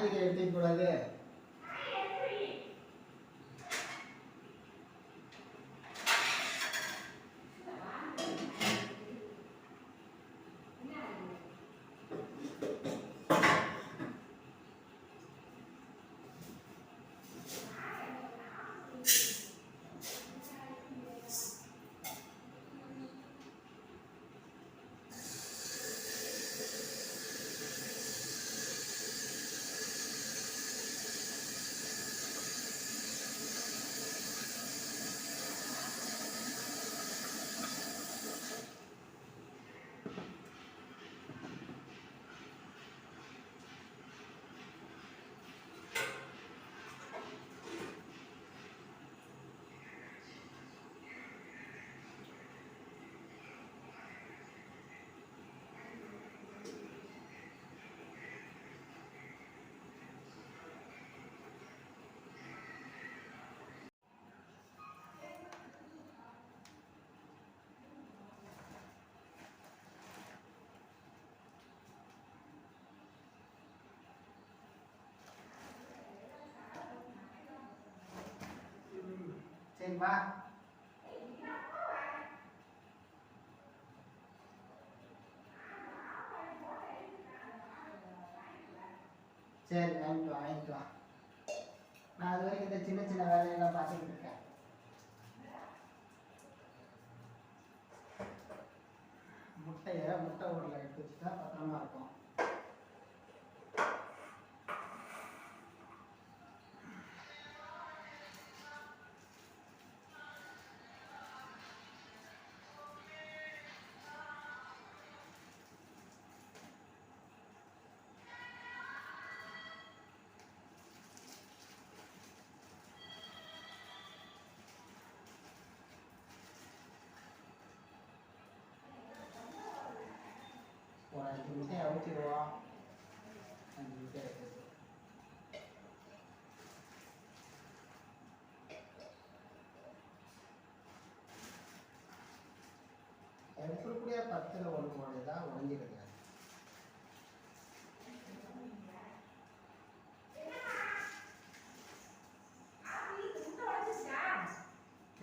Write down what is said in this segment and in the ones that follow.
காய்கறி எடுத்துக்க கூடாது. சரிப்பா. சரி வாங்கிட்டு வா. நான் அது வரைக்கும் இந்த சின்ன சின்ன வேலையெல்லாம் பார்த்துக்கிட்டு இருக்கேன். முட்டை ஊரில் எடுத்து வச்சுட்டா பத்திரமா இருக்கும். ஒரு 5 முட்டையை அவிச்சிடுவோம். 5 முட்டை எடுத்து எடுக்கக்கூடிய 10ல் 1 போடுதா உடஞ்சிருக்காது.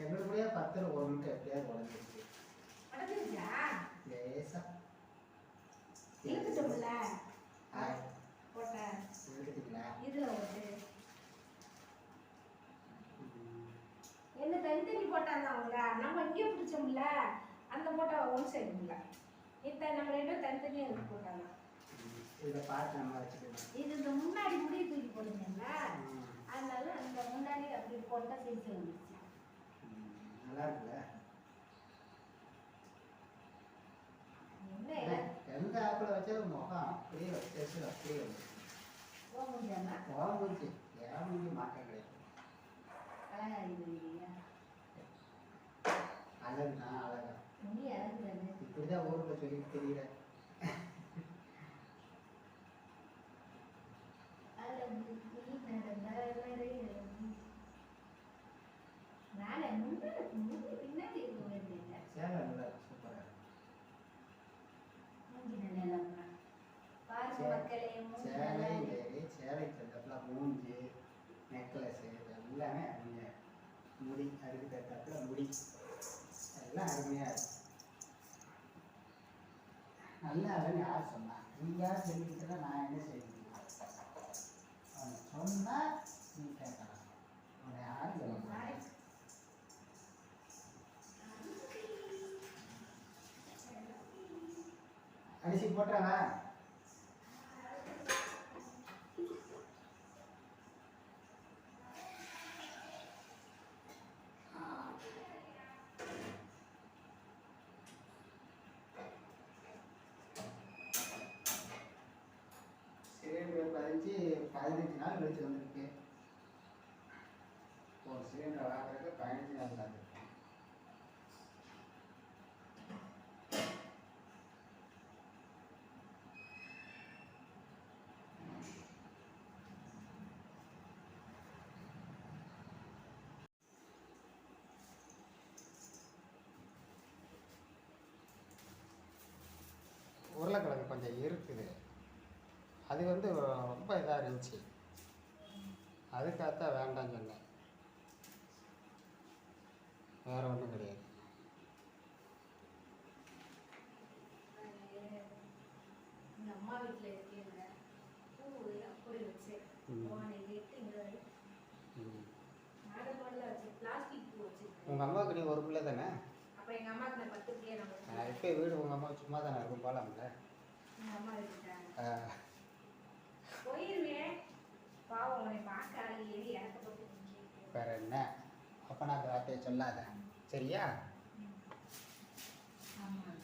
எடுக்கக்கூடிய 10ல் 1 முட்டை எப்படியாவது உடஞ்சிருக்கு. லேசா என்ன தனித்தனி போட்டாங்க அவங்க. நம்ம இங்கே பிடிச்சோம்ல அந்த போட்டா ஒன் சைடு இல்ல. இத்த நம்ம ரெண்டும் தனித்தனியா எடுத்து போட்டாங்க. இத பார்த்து நம்ம வச்சுக்கலாம். இது இந்த முன்னாடி முடிய தூக்கி போடுங்கல்ல. அதனால அந்த முன்னாடி அப்படி போட்டா சைஸ் வந்துச்சு. நல்லா இருக்குல்ல. எந்த ஆப்பிள் வச்சாலும் முகம் அப்படியே வச்சு அப்படியே ஓம்புச்சு. ஏன் மாற்றம் கிடையாது. அழகுனா அழகா இப்படிதான் ஊருக்குள்ள சொல்லிட்டு தெரியல. சேலை தந்தப்பல மூஞ்சி நெக்லஸ் எல்லாமே அருமையா. முடி அதுக்கு தக்கல முடி எல்லாம் அருமையா இருக்கு. நல்லா அதுன்னு யார் சொன்னா? நீ யார் சொல்லிக்கிட்டா நான் என்ன செய்யணும்? சொன்னா நீ கேட்கலாம். உன்னை யார் சொல்ல? அரிசி போட்டாவா? சிலிண்டர் 15 நாள் கழிச்சு வந்திருக்கு. ஒரு சிலிண்டர் வாங்குறதுக்கு 15 நாள் ஆகுது. உருளைக்கிழங்கு கொஞ்சம் இருக்குது, அது வந்து ரொம்ப இதாக இருந்துச்சு, அதுக்காகத்தான் வேண்டாம்னு சொன்னேன், வேறு ஒன்றும் கிடையாது. எங்க அம்மா வீட்டில் இருக்கேங்க பூ அப்படி வச்சு போனை கேட்டு இங்கே மாடல் மாடலாக வச்சு பிளாஸ்டிக் பூ வச்சுருக்கேன். உங்கள் அம்மாவுக்கு நீ ஒரு பிள்ளை தானே? அப்போ எங்கள் அம்மாவுக்கு நான் 10 பிள்ளைய நம்ம இப்போ வீடு உங்கள் அம்மா சும்மா தானே இருக்கும், போகலாம்ல? எங்கள் அம்மா வீட்டுட்டாங்க போயிருவேன். பாவம் உன்னை பார்க்க ஆளையே எனக்கு போட்டு வேறு என்ன, அப்போ நான் அந்த வார்த்தையை சொல்லாத, சரியா? ஆமாம்.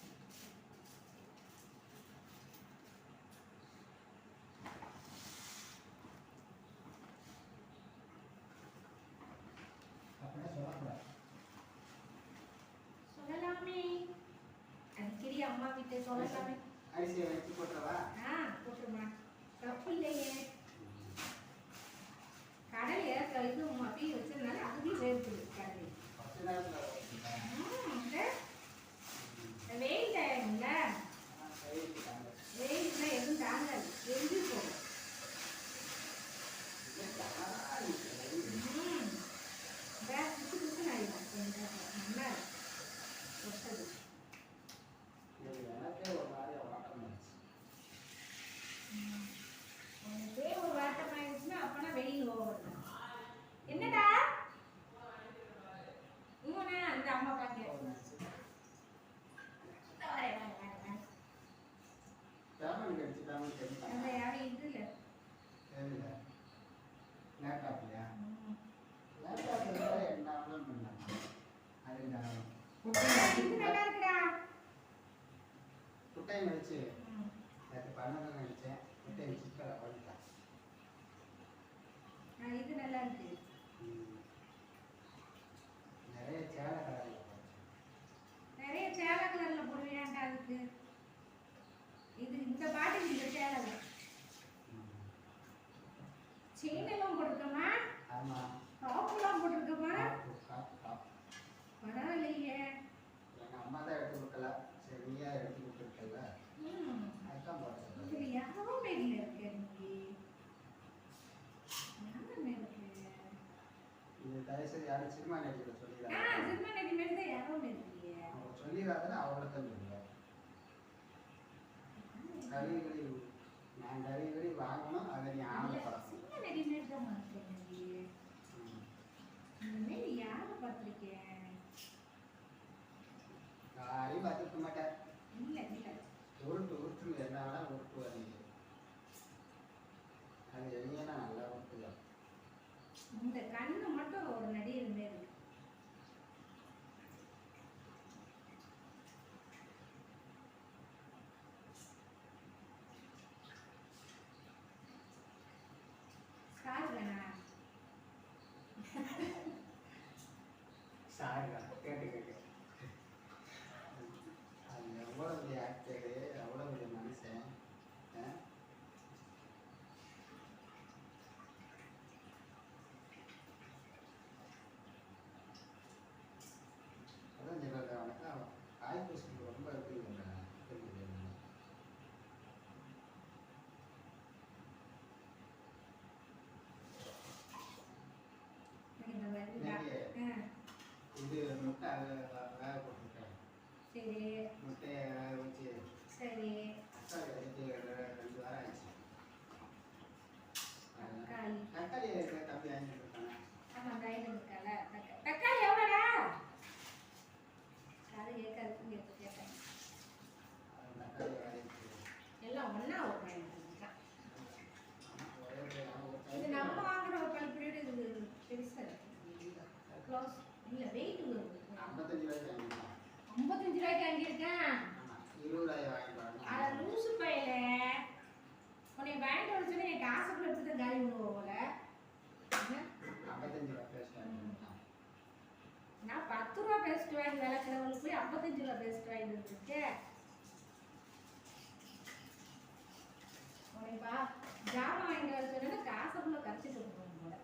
அப்படின்னா சொல்லக்கூடாது. சொல்லலாமே, அடிக்கடி அம்மா வீட்டை சொல்லலாமே. அரிசியை வச்சு போட்டுறவா? போட்டுருமா, தப்பு இல்லையே. கடலையை இது அப்படியே வச்சதுனால அதுலேயும் வேர்க்குது கடலை. வெயில் டைம்ல வெயில்னா எதுவும் தாங்காது, எரிஞ்சு போகும். புதுசு புதுசு ஆயிடும், நல்லா ஒட்டது. உனக்கே ஒரு வாட்டம் ஆயிடுச்சுன்னா அப்பனா வெயில் ஓவர். என்னடா இவனா அந்த அம்மா பாக்க அந்த யாரும் இதுல லேப்டாப்லையா? இது நல்லா இருக்குடா. குட்டை வச்சு அது பண்ணதான் நினைச்சேன், குட்டை வச்சு பண்ணிட்டேன். இது நல்லா இருக்கு. நிறைய சேலை கலர்ல நிறைய சேலை கலர்ல போடுவேன்டா அதுக்கு. இது இந்த பாட்டுக்கு இந்த சேலை செயின் எல்லாம் போட்டிருக்கமா? ஆமா, டாப்லாம் போட்டிருக்கமா? டாப். பரவாயில்லையே. எங்க அம்மா தான் எடுத்து கொடுக்கல, சரி நீயா எடுத்து கொடுத்துருக்கல, அதுதான் போட்டேன். இதுல யாரோ மேல இருக்கு நீ. யாரோ மேல இருக்கு. இது தயவுசெய்து யாரும் சினிமா நடிகரை சொல்லிடுறாங்க. சினிமா நடி மேல தான் யாரோ மேல இருக்கு. அவங்க சொல்லிடுறாங்கன்னா அவங்கள தான் சொல்லுவேன். கழிவுகளி நான் கழிவுகளி வாங்கணும், அதை நீ ஆனப்படணும். சினிமா நடி மேல தான் மாட்டேன் நீ. இந்த மேல யாரை பார்த்திருக்கேன்? யாரையும் பார்த்துக்க மாட்டேன். இல்ல இல்ல உருட்டு என்ன வேணா உருட்டு வரீங்க, அது எங்கேனா நல்லா உருட்டுதான். இந்த கண்ணு மட்டும் ஒரு நடிகர் மேல இருக்கு. சாருதானா? சாருடா, கேட்டு அது எவ்வளோ பெரிய ஆக்டரு, எவ்வளோ பெரிய மனுஷன். அதான் சொல்லுறது, அவனுக்கு ஆய்வு ரொம்ப இருக்குங்க. இது முட்டை வேக போட்டிருக்கேன். சரி முட்டையை வேக வச்சு சரி. தக்காளி வச்சுட்டு 2 வாரம் ஆச்சு. தக்காளி தக்காளி தம்பி வாங்கிட்டு இருக்காங்க. ஆமா கையில் இருக்கல. தக்காளி எவ்வளோடா? அது கேட்காதுன்னு கேட்டேன். தக்காளி வாங்கிட்டு எல்லாம் ஒன்றா ஒரு பையன் இது நம்ம வாங்குற ஒரு பல்படியோட இது பெருசாக இருக்கு. க்ளோஸ் இல்லை வெயிட் 55 ரூபாய்க்கு வாங்கிக்கலாம். 55 ரூபாய்க்கு வாங்கியிருக்கேன். 20 ரூபாய் வாங்கிக்கலாம். அதை லூசு பையில உன்னை வாங்கிட்டு வர சொல்லி எனக்கு ஆசைப்பட எடுத்துட்டு காலி பண்ணுவோம் போல. 55 ரூபாய் பேஸ்ட் வாங்கிக்கலாம். நான் 10 ரூபா பேஸ்ட் வாங்கி விளக்குறவங்களுக்கு போய் 55 ரூபா பேஸ்ட் வாங்கி வந்துருக்கேன். உனைப்பா ஜாமான் வாங்கிட்டு வர சொன்னா காசைக்குள்ள கரைச்சிட்டு வந்துடும் போல.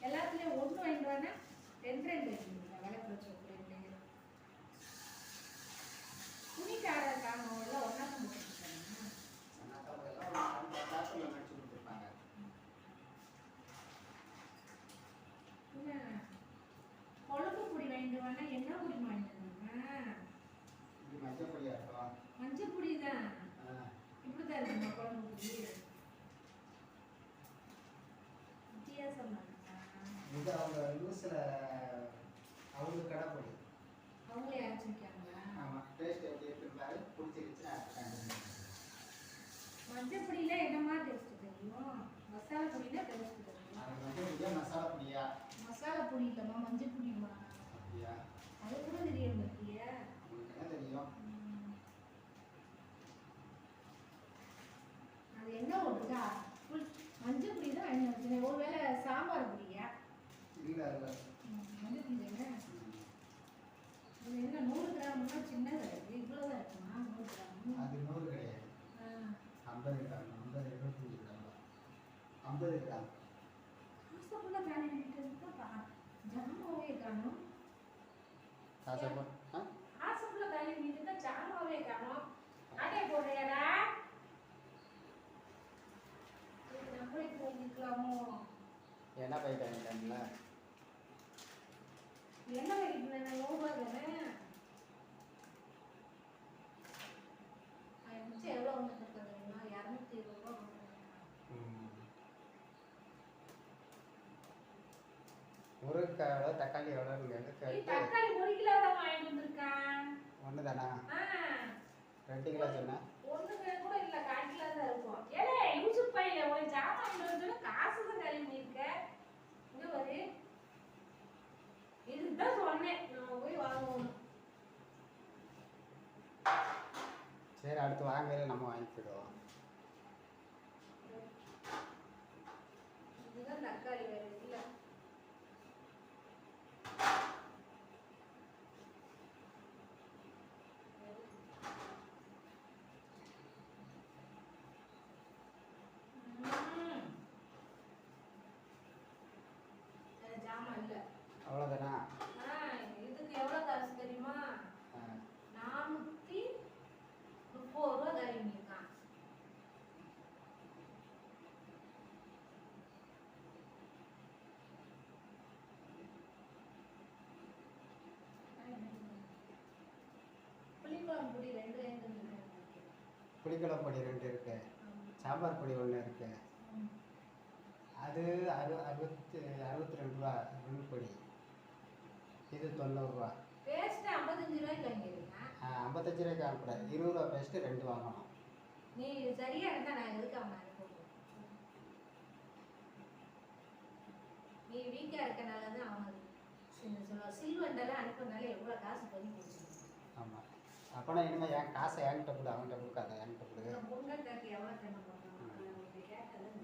எல்லாத்துலேயும் 1 வாங்கிட்டு வரனா 2 வச்சுருக்கேன் விளக்கு வச்சு 2 துணிக்கார காரணம் ஒன்றா தான் போட்டுருக்காங்க. நான் புதுசில் அவங்க கடை பொடி. அவங்களே அரைச்சிருக்காங்களா? ஆமாம், டேஸ்ட் எப்படி இருக்குன்னு பாரு, பிடிச்சிருச்சுன்னா மஞ்சள் பொடியில என்ன மாதிரி டேஸ்ட் தெரியும்? மசாலா பொடியில டேஸ்ட் தெரியும். அது மஞ்சள் பொடியா மசாலா பொடியா? மசாலா பொடி இல்லைம்மா, மஞ்சள் பொடிமா. அப்படியா? அது கூட தெரியும் பத்தியா? உங்களுக்கு என்ன தெரியும்? அது என்ன போட்டுருக்கா? மஞ்சள் பொடி தான் வாங்கி வச்சுருக்கேன். ஒருவேளை சாம்பார் பொடியா? இல்லை இல்லை. மஞ்சள் பொடி தானே. இது என்ன 100 கிராம்னா சின்னதாக இருக்குது, இவ்வளோதான் இருக்குமா? 100 கிராம். அது 100 கிடையாது, 50 கிராம். 50 25 gram, 50 gram. காசை ஃபுல்லாக காலி பண்ணிட்டு ஜாமாவே காணும். காசை போ ஆ காசை ஃபுல்லாக காலி பண்ணிட்டு ஜாமாவே காணும். அட்டை போடுறியாடா? நம்மளே போயிருக்கலாமோ? என்ன போயிட்டு வாங்கிட்டாங்களா? என்ன வைக்கிறேன்? 100 ரூபா தானே. மிச்சம் எவ்வளோ வந்துட்டு தெரியுமா? 220 ரூபா வந்துருக்கேன். முருங்கைக்காய் எவ்வளோ, தக்காளி எவ்வளோன்னு கேட்டு தக்காளி 1 கிலோ தான் வாங்கிட்டு வந்திருக்கான். ஒன்று தானா? 2 கிலோ சொன்னேன். 1 கிலோ கூட இல்லை, 1/4 கிலோ தான் இருக்கும். ஏலே யூசுப் பையில ஒரு ஜாமான் வந்து காசு தான் கல்வி பண்ணியிருக்க. இங்க வரு, இதுதான் சொன்னேன், நான் போய் வாங்குவோம். சரி, அடுத்து வாங்கல நம்ம வாங்கிக்கிடுவோம். இதுதான் தக்காளி வேற இல்லை. ஜாமான் இல்லை. அவ்வளோதானா? இதுக்கு எவ்வளோ காசு தெரியுமா? 430 ரூபா கல்வி பண்ணியிருக்கான். புளிக்குழம்பு பொடி 2 வாங்கிட்டு. புளிக்குழம்பு பொடி 2 இருக்கு, சாம்பார் பொடி 1 இருக்கு. அது 62 ரூபா 2 பொடி. இது 90 ரூபா. பேஸ்ட் 55 ரூபாய்க்கு வாங்கியிருக்கேன். 55 ரூபாய்க்கு வாங்கக்கூடாது, 20 ரூபா பேஸ்ட்டு 2 வாங்கணும். நீ சரியா இருந்தா நான் எதுக்கு அவன் அனுப்புவேன்? நீ வீக்கா இருக்கனால தான் அவனுக்கு சொல்லுவான். சில்வண்டெல்லாம் அனுப்புனால எவ்வளோ காசு பண்ணி போச்சு. ஆமாம், அப்போனா இனிமேல் என் காசை என்கிட்ட கொடு, அவன்கிட்ட கொடுக்காத, என்கிட்ட கொடு. பொங்கல் காக்கு எவ்வளோ தேவை பண்ணுறான் கேட்டதான்